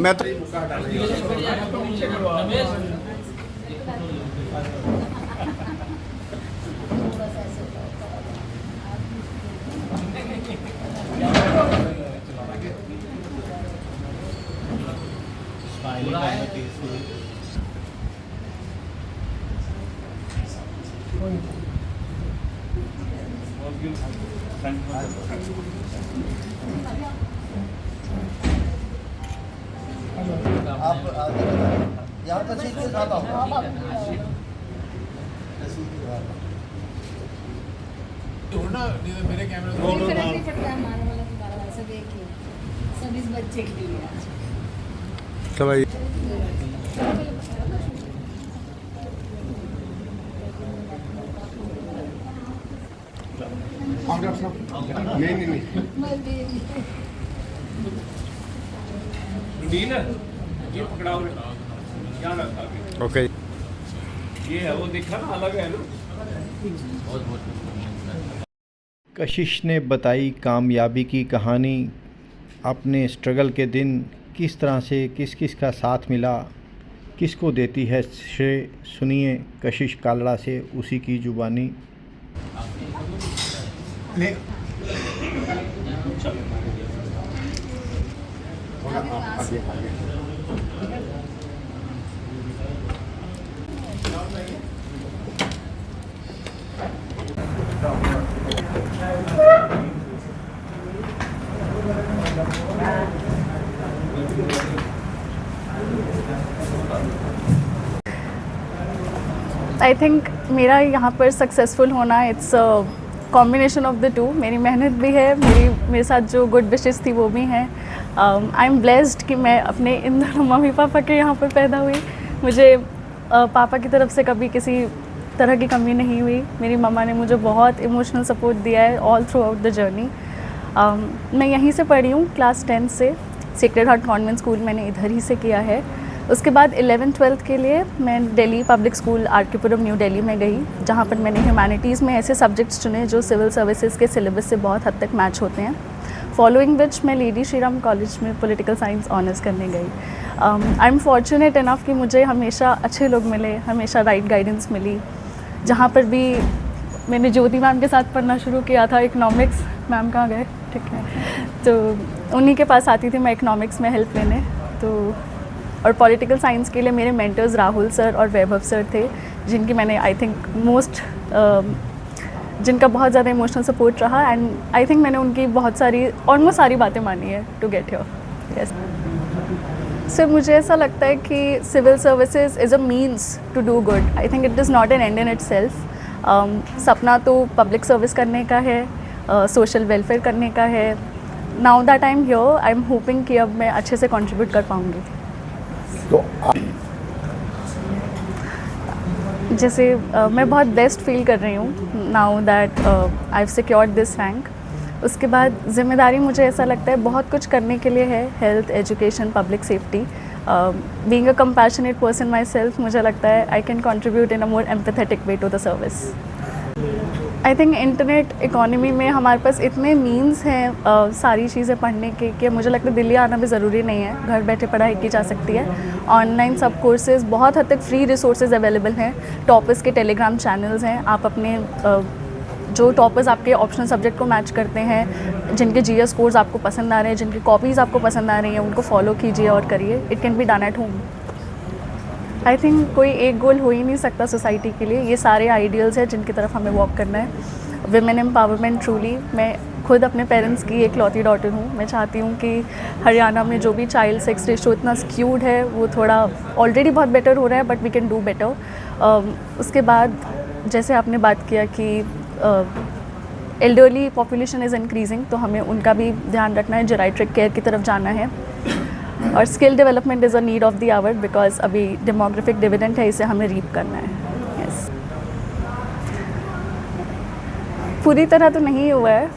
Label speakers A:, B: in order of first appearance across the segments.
A: मैं तो
B: आप यहाँ तस्वीर के साथ आओ।
C: मेरे कैमरे
D: सब इस बच्चे के लिए आज।
A: चलो भाई नहीं
C: डीन ये पकड़ाओ क्या लगता है
A: ओके
C: ये है वो देखा ना अलग है ना
E: कशिश ने बताई कामयाबी की कहानी, अपने स्ट्रगल के दिन किस तरह से किस किस का साथ मिला, किसको देती है श्रेय। सुनिए कशिश कालड़ा से उसी की जुबानी।
F: आई थिंक मेरा यहाँ पर सक्सेसफुल होना it's combination of the two. मेरी मेहनत भी है, मेरे साथ जो गुड विशेस थी वो भी हैं। आई एम ब्लेस्ड कि मैं अपने इन दोनों मम्मी पापा के यहाँ पर पैदा हुई। मुझे पापा की तरफ से कभी किसी तरह की कमी नहीं हुई। मेरी मम्मा ने मुझे बहुत इमोशनल सपोर्ट दिया है all through out the journey. मैं यहीं से पढ़ी हूँ क्लास 10 से। सेक्रेड हार्ट कॉन्वेंट स्कूल मैंने इधर ही से किया है। उसके बाद 11th-12th के लिए मैं दिल्ली पब्लिक स्कूल आर.के. पुरम न्यू दिल्ली में गई, जहाँ पर मैंने ह्यूमैनिटीज़ में ऐसे सब्जेक्ट्स चुने जो सिविल सर्विसेज के सिलेबस से बहुत हद तक मैच होते हैं। फॉलोइंग विच मैं लेडी श्री राम कॉलेज में पॉलिटिकल साइंस ऑनर्स करने गई। आई एम फॉर्चुनेट इनफ कि मुझे हमेशा अच्छे लोग मिले, हमेशा राइट गाइडेंस मिली। जहाँ पर भी मैंने ज्योति मैम के साथ पढ़ना शुरू किया था, इकनॉमिक्स मैम कहाँ गए, ठीक है, तो उन्हीं के पास आती थी मैं इकनॉमिक्स में हेल्प लेने। तो और पॉलिटिकल साइंस के लिए मेरे मेंटर्स राहुल सर और वैभव सर थे, जिनकी मैंने आई थिंक जिनका बहुत ज़्यादा इमोशनल सपोर्ट रहा। एंड आई थिंक मैंने उनकी बहुत सारी ऑलमोस्ट सारी बातें मानी है to get here. Yes sir, मुझे ऐसा लगता है कि civil services is a means to do good. I think it is not an end in itself. सपना तो पब्लिक सर्विस करने का है, सोशल वेलफेयर करने का है। Now that I am here, I am hoping कि अब मैं अच्छे से कंट्रीब्यूट कर पाऊँगी।
A: तो
F: जैसे मैं बहुत बेस्ट फील कर रही हूँ now that I have secured this rank. उसके बाद ज़िम्मेदारी मुझे ऐसा लगता है बहुत कुछ करने के लिए है, health, education, public safety. Being a compassionate person myself, मुझे लगता है I can contribute in a more empathetic way to the service. I think internet economy में हमारे पास इतने मीन्स हैं सारी चीज़ें पढ़ने के कि मुझे लगता है दिल्ली आना भी ज़रूरी नहीं है, घर बैठे पढ़ाई की जा सकती है। ऑनलाइन सब कोर्सेज, बहुत हद तक फ्री रिसोर्सेज अवेलेबल हैं। टॉपर्स के टेलीग्राम चैनल्स हैं, आप अपने जो टॉपर्स आपके ऑप्शनल सब्जेक्ट को मैच करते हैं, जिनके जीएस स्कोर्स आपको पसंद आ रहे हैं, जिनकी कॉपीज़ आपको पसंद आ रही हैं, उनको फॉलो कीजिए और करिए। It can be done at home. I think कोई एक गोल हो ही नहीं सकता सोसाइटी के लिए, ये सारे आइडियल्स हैं जिनकी तरफ हमें वॉक करना है। विमेन एम्पावरमेंट ट्रूली, मैं खुद अपने पेरेंट्स की एक लौती डॉटर हूँ। मैं चाहती हूँ कि हरियाणा में जो भी चाइल्ड सेक्स रेशो इतना स्क्यूड है वो थोड़ा ऑलरेडी बहुत बेटर हो रहा है, but we can do better. उसके बाद जैसे आपने बात किया कि एल्डरली पॉपुलेशन इज़ इंक्रीजिंग, तो हमें उनका भी ध्यान रखना है, जेराइट्रिक केयर की तरफ जाना है। और skill development is a need of the hour, because अभी डेमोग्राफिक डिविडेंड है, इसे हमें रीप करना है। यस, पूरी तरह तो नहीं हुआ है,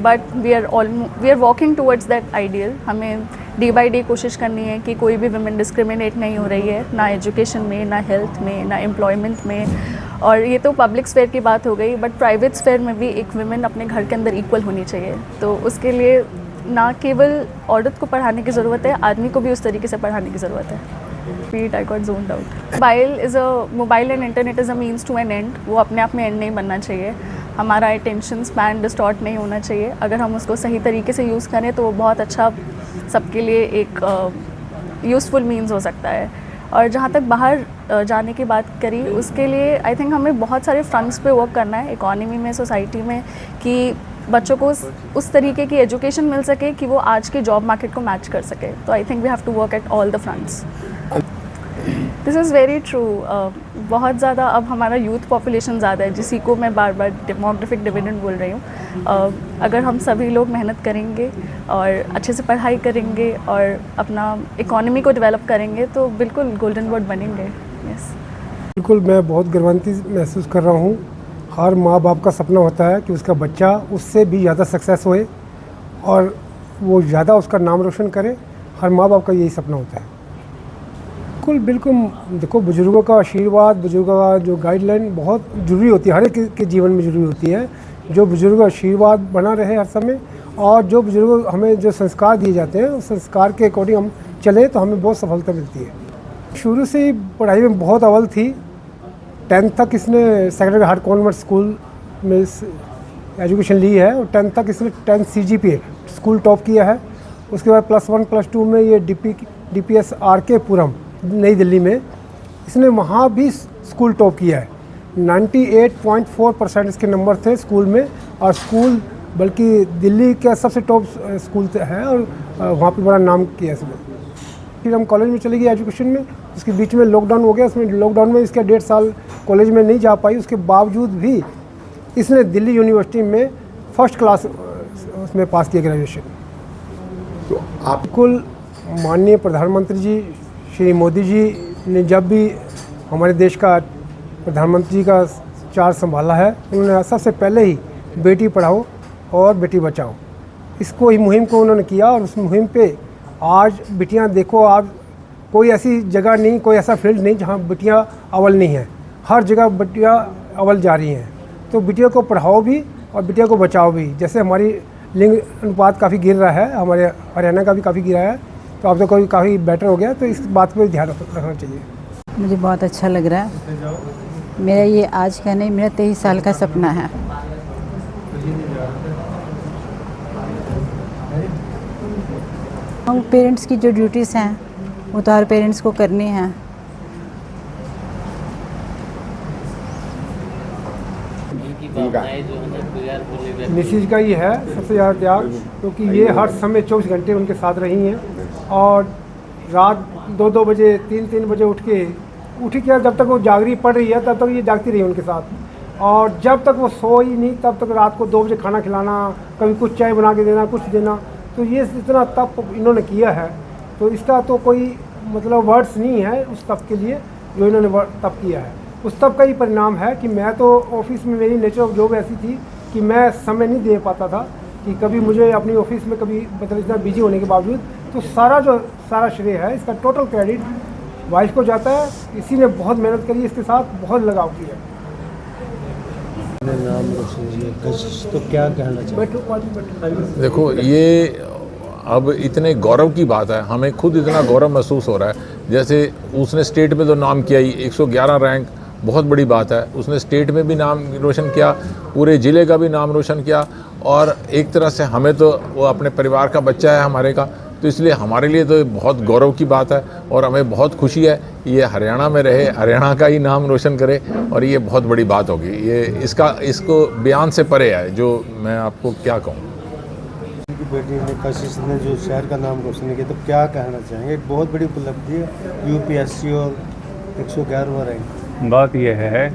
F: but we are walking towards that ideal. हमें डे बाई डे कोशिश करनी है कि कोई भी वुमेन डिस्क्रिमिनेट नहीं हो रही है, ना एजुकेशन में, ना हेल्थ में, ना एम्प्लॉयमेंट में। और ये तो पब्लिक स्फेयर की बात हो गई, बट प्राइवेट स्फेयर में भी एक वुमेन अपने घर के अंदर इक्वल होनी चाहिए। तो उसके लिए ना केवल औरत को पढ़ाने की ज़रूरत है, आदमी को भी उस तरीके से पढ़ाने की ज़रूरत है। Repeat, I got zoned out. Mobile and internet is a means to an end. वो अपने आप में एंड नहीं बनना चाहिए। हमारा अटेंशन स्पैन डिस्टॉर्ट नहीं होना चाहिए। अगर हम उसको सही तरीके से यूज़ करें तो वो बहुत अच्छा सबके लिए एक यूज़फुल मीन्स हो सकता है। और जहाँ तक बाहर जाने की बात करी, उसके लिए आई थिंक हमें बहुत सारे फ्रंट्स पे वर्क करना है, इकोनॉमी में, सोसाइटी में, कि बच्चों को उस तरीके की एजुकेशन मिल सके कि वो आज के जॉब मार्केट को मैच कर सके। तो I think we have to work at all the fronts. This is very true. बहुत ज़्यादा अब हमारा यूथ पॉपुलेशन ज़्यादा है, जिसी को मैं बार बार डेमोग्राफिक डिविडेंड बोल रही हूँ। अगर हम सभी लोग मेहनत करेंगे और अच्छे से पढ़ाई करेंगे और अपना इकोनॉमी को डेवलप करेंगे तो बिल्कुल गोल्डन वर्ड बनेंगे। यस,
A: बिल्कुल, मैं बहुत गर्वान्वित महसूस कर रहा हूँ। हर माँ बाप का सपना होता है कि उसका बच्चा उससे भी ज़्यादा सक्सेस होए और वो ज़्यादा उसका नाम रोशन करे। हर माँ बाप का यही सपना होता है। बिल्कुल देखो, बुज़ुर्गों का आशीर्वाद, बुज़ुर्गों का जो गाइडलाइन बहुत ज़रूरी होती है, हर एक के जीवन में ज़रूरी होती है। जो बुज़ुर्गों का आशीर्वाद बना रहे हर समय, और जो बुज़ुर्गों हमें जो संस्कार दिए जाते हैं उस संस्कार के अकॉर्डिंग हम चले तो हमें बहुत सफलता मिलती है। शुरू से ही पढ़ाई में बहुत अव्वल थी। 10th तक इसने सेक्रेटरी हार्ट कॉन्वेंट स्कूल में एजुकेशन ली है और 10th तक इसने 10 CGPA स्कूल टॉप किया है। उसके बाद +1 +2 में ये DPS RK पुरम नई दिल्ली में इसने वहाँ भी स्कूल टॉप किया है। 98.4% इसके नंबर थे स्कूल में, और स्कूल बल्कि दिल्ली का सबसे टॉप स्कूल है और वहाँ पे बड़ा नाम किया इसने। फिर हम कॉलेज में चले गए एजुकेशन में। उसके बीच में लॉकडाउन हो गया। उसमें लॉकडाउन में इसका 1.5 साल कॉलेज में नहीं जा पाई। उसके बावजूद भी इसने दिल्ली यूनिवर्सिटी में फर्स्ट क्लास उसमें पास किया ग्रेजुएशन। तो आप बिल्कुल माननीय प्रधानमंत्री जी श्री मोदी जी ने जब भी हमारे देश का प्रधानमंत्री जी का चार्ज संभाला है, उन्होंने सबसे पहले ही बेटी पढ़ाओ और बेटी बचाओ, इसको ही मुहिम को उन्होंने किया। और उस मुहिम पे आज बिटियां देखो, आज कोई ऐसी जगह नहीं, कोई ऐसा फील्ड नहीं जहां बिटियां अव्वल नहीं हैं। हर जगह बिटियां अव्वल जा रही हैं। तो बिटियों को पढ़ाओ भी और बिटियों को बचाओ भी। जैसे हमारी लिंग अनुपात काफ़ी गिर रहा है, हमारे हरियाणा का भी काफ़ी गिरा है, तो अब तो कोई काफ़ी बेटर हो गया। तो इस बात पर ध्यान रखना चाहिए।
G: मुझे बहुत अच्छा लग रहा है। मेरा ये आज का नहीं, मेरा 23 साल का सपना है। हम पेरेंट्स की जो ड्यूटीज़ हैं वो तो हर पेरेंट्स को करनी है।
A: मिसिज का ही है सबसे ज़्यादा त्याग, क्योंकि ये हर समय 24 घंटे उनके साथ रही हैं। और रात 2-2 बजे 3-3 बजे उठी क्या, जब तक वो जागरी पड़ रही है तब तक ये जागती रही उनके साथ। और जब तक वो सोई नहीं तब तक रात को 2 बजे खाना खिलाना, कभी कुछ चाय बना के देना, कुछ देना। तो ये इतना तप इन्होंने किया है, तो इसका तो कोई मतलब वर्ड्स नहीं है उस तप के लिए जो इन्होंने तप किया है। उस तप का ही परिणाम है कि मैं तो ऑफिस में, मेरी नेचर ऑफ जॉब ऐसी थी कि मैं समय नहीं दे पाता था, कि कभी मुझे अपनी ऑफिस में कभी मतलब इतना बिजी होने के बावजूद, तो सारा श्रेय है, इसका टोटल क्रेडिट वाइफ को जाता है। इसी ने बहुत मेहनत करी, इसके साथ बहुत लगाव किया।
H: तो क्या कहना
A: चाहिए?
H: देखो, ये अब इतने गौरव की बात है, हमें खुद इतना गौरव महसूस हो रहा है। जैसे उसने स्टेट में तो नाम किया ही, 111 रैंक बहुत बड़ी बात है। उसने स्टेट में भी नाम रोशन किया, पूरे ज़िले का भी नाम रोशन किया। और एक तरह से हमें तो वो अपने परिवार का बच्चा है हमारे का, तो इसलिए हमारे लिए तो बहुत गौरव की बात है। और हमें बहुत खुशी है ये हरियाणा में रहे, हरियाणा का ही नाम रोशन करे, और ये बहुत बड़ी बात होगी। ये इसको बयान से परे है, जो मैं आपको क्या कहूँ।
B: बेटी ने, कशिश ने जो शहर का नाम रोशन किया, तो क्या कहना चाहेंगे? एक बहुत बड़ी उपलब्धि है, UPSC और 111वां रैंक।
C: बात यह है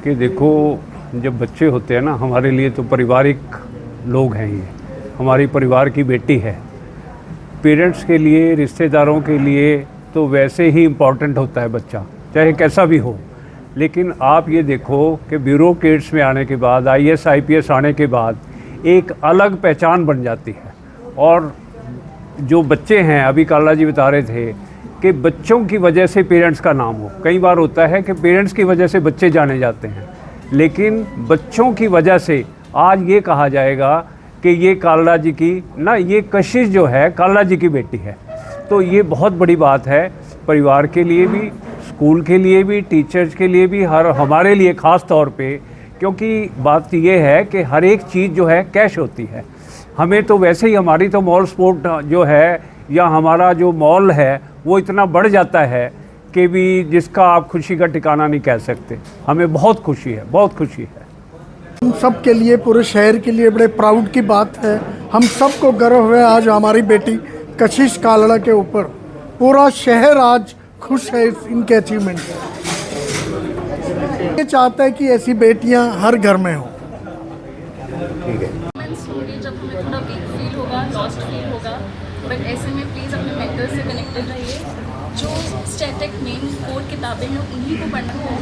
C: कि देखो, जब बच्चे होते हैं ना, हमारे लिए तो पारिवारिक लोग हैं, ये हमारी परिवार की बेटी है। पेरेंट्स के लिए, रिश्तेदारों के लिए तो वैसे ही इम्पॉर्टेंट होता है बच्चा, चाहे कैसा भी हो। लेकिन आप ये देखो कि ब्यूरोक्रेट्स में आने के बाद, IAS IPS आने के बाद एक अलग पहचान बन जाती है। और जो बच्चे हैं, अभी काला जी बता रहे थे कि बच्चों की वजह से पेरेंट्स का नाम हो। कई बार होता है कि पेरेंट्स की वजह से बच्चे जाने जाते हैं, लेकिन बच्चों की वजह से आज ये कहा जाएगा कि ये कालरा जी की ना, ये कशिश जो है कालरा जी की बेटी है। तो ये बहुत बड़ी बात है परिवार के लिए भी, स्कूल के लिए भी, टीचर्स के लिए भी, हमारे लिए ख़ास तौर पे, क्योंकि बात ये है कि हर एक चीज़ जो है कैश होती है। हमें तो वैसे ही हमारी तो मॉल स्पोर्ट जो है या हमारा जो मॉल है वो इतना बढ़ जाता है कि भी जिसका आप खुशी का ठिकाना नहीं कह सकते। हमें बहुत खुशी है, बहुत खुशी है।
I: हम सब के लिए, पूरे शहर के लिए बड़े प्राउड की बात है। हम सबको गर्व है आज हमारी बेटी कशिश कालड़ा के ऊपर। पूरा शहर आज खुश है इनके अचीवमेंट से। ये चाहता है कि ऐसी बेटियां हर घर में हों।
F: स्टोरी जब हमें थोड़ा वीक फील होगा, लॉस्ट फील होगा, बट ऐसे में प्लीज़ अपने मेंटर से कनेक्टेड रहिए। जो स्टैटिक मेन कोर किताबें हैं उन्हीं को पढ़ना है।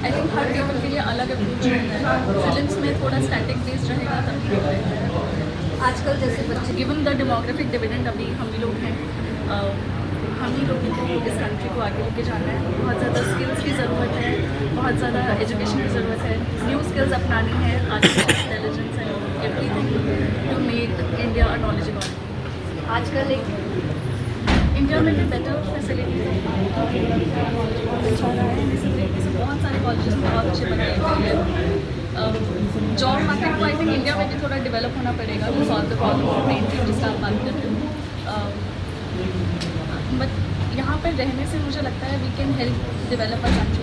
F: आई थिंक हर पेपर के लिए अलग अप्रोच रहता है। फिल्म्स में थोड़ा स्टैटिक बेस्ड रहेगा तभी आजकल जैसे बच्चे गिवन द डेमोग्राफिक डिविडेंड अभी हम ही लोग हैं, हम ही लोगों को इस कंट्री को आगे लेके जाना है। बहुत ज़्यादा स्किल्स की ज़रूरत है, बहुत ज़्यादा एजुकेशन की ज़रूरत है, न्यू स्किल्स अपनानी है, artificial intelligence and everything to make India a knowledgeable. आजकल एक इंडिया में भी बेटर फैसिलिटीज बहुत सारे कॉलेजेस में बहुत अच्छे बनाए गए हैं। जॉब मार्केट को आई थिंक इंडिया में भी थोड़ा डेवलप होना पड़ेगा to solve the problem of painting जिसका आप बात कर रहे हो। बट यहाँ पर रहने से मुझे लगता है we can help develop a country